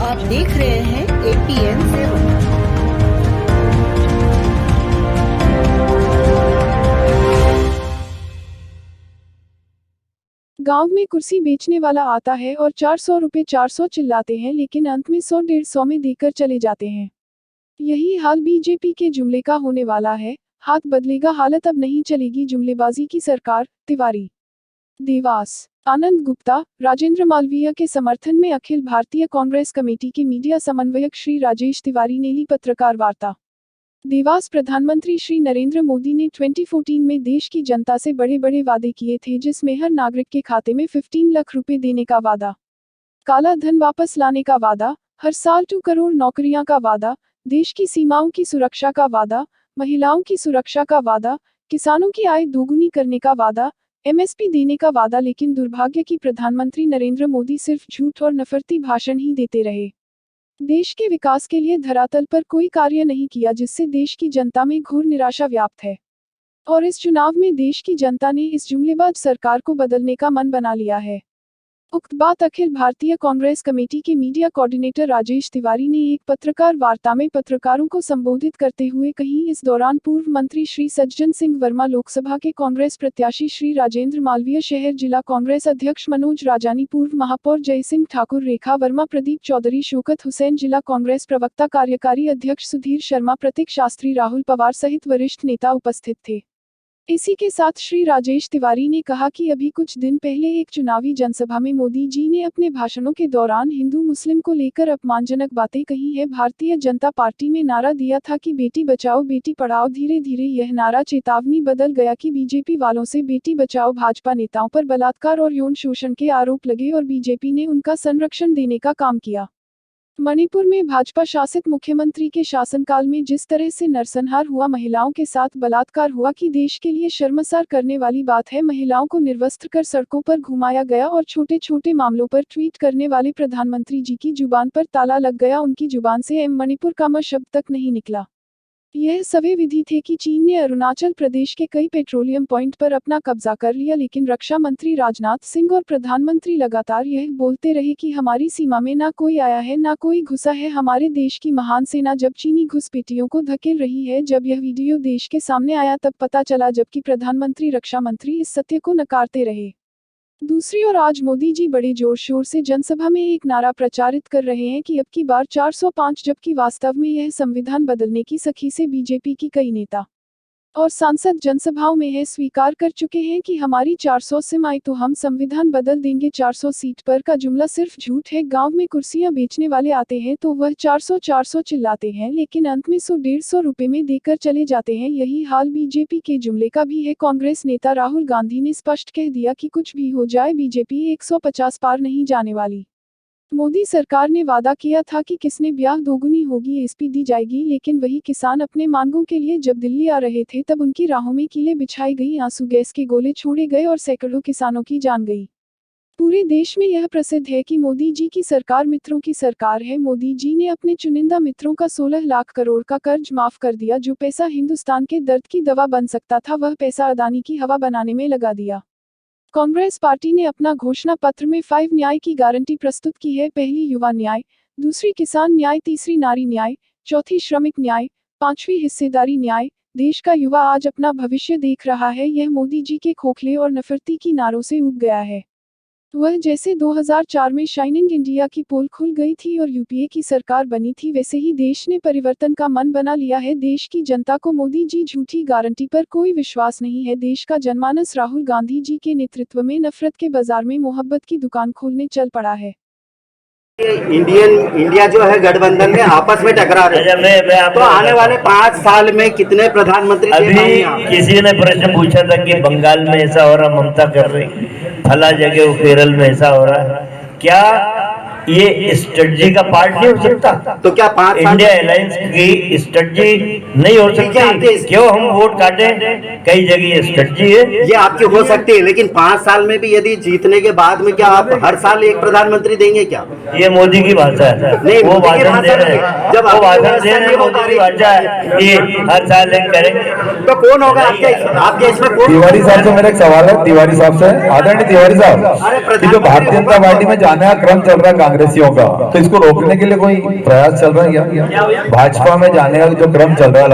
आप देख रहे हैं APN 7। गांव में कुर्सी बेचने वाला आता है और 400 रुपए 400 चिल्लाते हैं, लेकिन अंत में 100-150 में देकर चले जाते हैं। यही हाल बीजेपी के जुमले का होने वाला है। हाथ बदलेगा हालत, अब नहीं चलेगी जुमलेबाजी की सरकार। तिवारी, देवास। आनंद गुप्ता, राजेंद्र मालवीय के समर्थन में अखिल भारतीय कांग्रेस कमेटी के मीडिया समन्वयक श्री राजेश तिवारी ने ली पत्रकार वार्ता। देवास। प्रधानमंत्री श्री नरेंद्र मोदी ने 2014 में देश की जनता से बड़े बड़े वादे किए थे, जिसमें हर नागरिक के खाते में 15 लाख रुपए देने का वादा, काला धन वापस लाने का वादा, हर साल 2 करोड़ नौकरियां का वादा, देश की सीमाओं की सुरक्षा का वादा, महिलाओं की सुरक्षा का वादा, किसानों की आय दोगुनी करने का वादा, MSP देने का वादा। लेकिन दुर्भाग्य कि प्रधानमंत्री नरेंद्र मोदी सिर्फ झूठ और नफरती भाषण ही देते रहे। देश के विकास के लिए धरातल पर कोई कार्य नहीं किया, जिससे देश की जनता में घोर निराशा व्याप्त है। और इस चुनाव में देश की जनता ने इस जुमलेबाज सरकार को बदलने का मन बना लिया है। उक्त बात अखिल भारतीय कांग्रेस कमेटी के मीडिया कोऑर्डिनेटर राजेश तिवारी ने एक पत्रकार वार्ता में पत्रकारों को संबोधित करते हुए कही। इस दौरान पूर्व मंत्री श्री सज्जन सिंह वर्मा, लोकसभा के कांग्रेस प्रत्याशी श्री राजेंद्र मालवीय, शहर जिला कांग्रेस अध्यक्ष मनोज राजानी, पूर्व महापौर जयसिंह ठाकुर, रेखा वर्मा, प्रदीप चौधरी, शौकत हुसैन, जिला कांग्रेस प्रवक्ता कार्यकारी अध्यक्ष सुधीर शर्मा, प्रतीक शास्त्री, राहुल पवार सहित वरिष्ठ नेता उपस्थित थे। इसी के साथ श्री राजेश तिवारी ने कहा कि अभी कुछ दिन पहले एक चुनावी जनसभा में मोदी जी ने अपने भाषणों के दौरान हिंदू मुस्लिम को लेकर अपमानजनक बातें कही है। भारतीय जनता पार्टी में नारा दिया था कि बेटी बचाओ बेटी पढ़ाओ। धीरे धीरे यह नारा चेतावनी बदल गया कि बीजेपी वालों से बेटी बचाओ। भाजपा नेताओं पर बलात्कार और यौन शोषण के आरोप लगे और बीजेपी ने उनका संरक्षण देने का काम किया। मणिपुर में भाजपा शासित मुख्यमंत्री के शासनकाल में जिस तरह से नरसंहार हुआ, महिलाओं के साथ बलात्कार हुआ कि देश के लिए शर्मसार करने वाली बात है। महिलाओं को निर्वस्त्र कर सड़कों पर घुमाया गया और छोटे छोटे मामलों पर ट्वीट करने वाले प्रधानमंत्री जी की जुबान पर ताला लग गया। उनकी जुबान से मणिपुर का म शब्द तक नहीं निकला। यह सवे विधि थे कि चीन ने अरुणाचल प्रदेश के कई पेट्रोलियम पॉइंट पर अपना कब्जा कर लिया, लेकिन रक्षा मंत्री राजनाथ सिंह और प्रधानमंत्री लगातार यह बोलते रहे कि हमारी सीमा में ना कोई आया है ना कोई घुसा है। हमारे देश की महान सेना जब चीनी घुसपैठियों को धकेल रही है। जब यह वीडियो देश के सामने आया तब पता चला, जबकि प्रधानमंत्री रक्षा मंत्री इस सत्य को नकारते रहे। दूसरी ओर आज मोदी जी बड़े जोर शोर से जनसभा में एक नारा प्रचारित कर रहे हैं कि अब की बार 405, जबकि वास्तव में यह संविधान बदलने की सखी से बीजेपी की कई नेता और सांसद जनसभाओं में यह स्वीकार कर चुके हैं कि हमारी 400 सिम आई तो हम संविधान बदल देंगे। 400 सीट पर का जुमला सिर्फ झूठ है। गांव में कुर्सियां बेचने वाले आते हैं तो वह 400-400 चिल्लाते हैं, लेकिन अंत में 100-150 रुपए में देकर चले जाते हैं। यही हाल बीजेपी के जुमले का भी है। कांग्रेस नेता राहुल गांधी ने स्पष्ट कह दिया कि कुछ भी हो जाए बीजेपी 150 पार नहीं जाने वाली। मोदी सरकार ने वादा किया था कि किसने ब्याह दोगुनी होगी, SP दी जाएगी, लेकिन वही किसान अपने मांगों के लिए जब दिल्ली आ रहे थे तब उनकी राहों में कीलें बिछाई गई, आंसू गैस के गोले छोड़े गए और सैकड़ों किसानों की जान गई। पूरे देश में यह प्रसिद्ध है कि मोदी जी की सरकार मित्रों की सरकार है। मोदी जी ने अपने चुनिंदा मित्रों का 16 लाख करोड़ का कर्ज माफ कर दिया। जो पैसा हिंदुस्तान के दर्द की दवा बन सकता था, वह पैसा अदानी की हवा बनाने में लगा दिया। कांग्रेस पार्टी ने अपना घोषणा पत्र में 5 न्याय की गारंटी प्रस्तुत की है। पहली युवा न्याय, दूसरी किसान न्याय, तीसरी नारी न्याय, चौथी श्रमिक न्याय, 5वीं हिस्सेदारी न्याय। देश का युवा आज अपना भविष्य देख रहा है। यह मोदी जी के खोखले और नफरती की नारों से उब गया है। वह जैसे 2004 में शाइनिंग इंडिया की पोल खुल गई थी और UPA की सरकार बनी थी, वैसे ही देश ने परिवर्तन का मन बना लिया है। देश की जनता को मोदी जी झूठी गारंटी पर कोई विश्वास नहीं है। देश का जनमानस राहुल गांधी जी के नेतृत्व में नफरत के बाजार में मोहब्बत की दुकान खोलने चल पड़ा है। इंडिया जो है गठबंधन में आपस में टकरा रहे हैं, तो आने वाले 5 साल में कितने प्रधानमंत्री? अभी किसी ने प्रश्न पूछा था कि बंगाल में ऐसा हो रहा, ममता कर रही, फला जगह केरल में ऐसा हो रहा है, क्या ये स्ट्रेटजी का पार्ट नहीं हो सकता? तो क्या 5 इंडिया अलायंस की स्ट्रेटजी नहीं हो सकती? क्यों हम वोट काटे? कई जगह ये स्ट्रेटजी है, ये आपकी हो सकती है, लेकिन 5 साल में भी यदि जीतने के बाद में क्या आप हर साल एक प्रधानमंत्री देंगे क्या? ये मोदी की भाषा है। नहीं, वो भाषण दे रहे हैं, जब वो भाषण दे रहे हैं, मोदी की भाषा है ये हर साल एक करेंगे। तो कौन होगा आपके इसमें? तिवारी साहब से मेरा एक सवाल है, तिवारी साहब से, आदरणीय तिवारी साहब, जो भारतीय जनता पार्टी में जाने का क्रम चल रहा है कांग्रेसियों का, तो इसको रोकने के लिए कोई प्रयास चल रहा है क्या? भाजपा में जाने का जो क्रम चल रहा है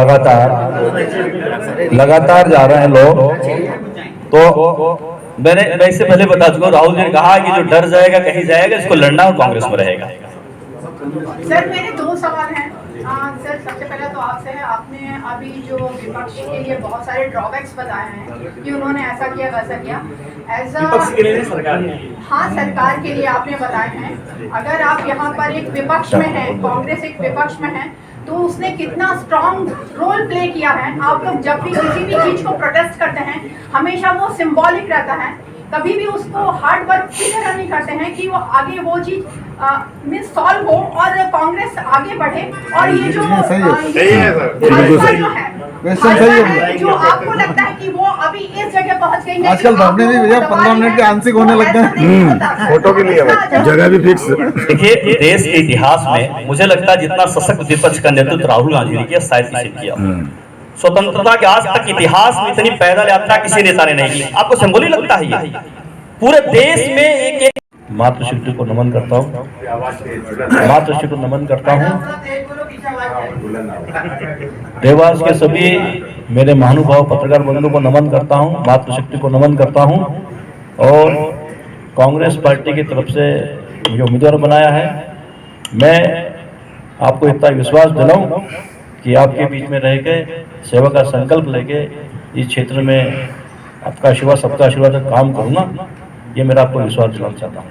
लगातार जा रहे हैं लोग। तो मैं इससे पहले बता चुका हूं, राहुल जी ने कहा कि जो डर जाएगा कहीं जाएगा, इसको लड़ना और कांग्रेस में रहेगा। सर मेरे दो सवाल हैं। सर सबसे पहला तो आपसे है, आपने अभी जो विपक्ष के लिए बहुत सारे ड्रॉबैक्स बताए हैं कि उन्होंने ऐसा किया वैसा किया, विपक्ष के लिए सरकार, हाँ सरकार के लिए आपने बताए हैं। अगर आप यहाँ पर एक विपक्ष में हैं, कांग्रेस एक विपक्ष में है, तो उसने कितना स्ट्रॉन्ग रोल प्ले किया है। आप लोग जब भी किसी भी चीज को प्रोटेस्ट करते हैं, हमेशा वो सिंबॉलिक रहता है, कभी भी उसको हार्ड वर्क की तरह नहीं करते हैं कि वो आगे वो चीज सॉल्व हो और कांग्रेस आगे बढ़े। और ये जो भाजपा जो है, जो आपको लगता है कि वो अभी इस जगह पहुंच गई है, आजकल धरने भी भैया 15 मिनट के आंशिक होने लगते हैं, फोटो के लिए जगह भी फिक्स। देखिए, देश के इतिहास में मुझे लगता है जितना सशक्त विपक्ष का नेतृत्व राहुल गांधी ने किया, शायद किसी ने किया। स्वतंत्रता के आज तक इतिहास में इतनी पैदल यात्रा किसी नेता ने नहीं की। आपको सिंबॉलिक लगता है ये? पूरे देश में एक मातृशक्ति को नमन करता हूँ, मातृशक्ति को नमन करता हूँ। देवास के सभी मेरे महानुभाव पत्रकार बंधुओं को नमन करता हूँ, मातृशक्ति को नमन करता हूँ। और कांग्रेस पार्टी की तरफ से मुझे उम्मीदवार बनाया है। मैं आपको इतना विश्वास दिलाऊं कि आपके बीच में रह के सेवा का संकल्प लेके इस क्षेत्र में आपका आशीर्वाद, सबका आशीर्वाद का काम करूंगा, ये मेरा आपको विश्वास दिलाना चाहता हूँ।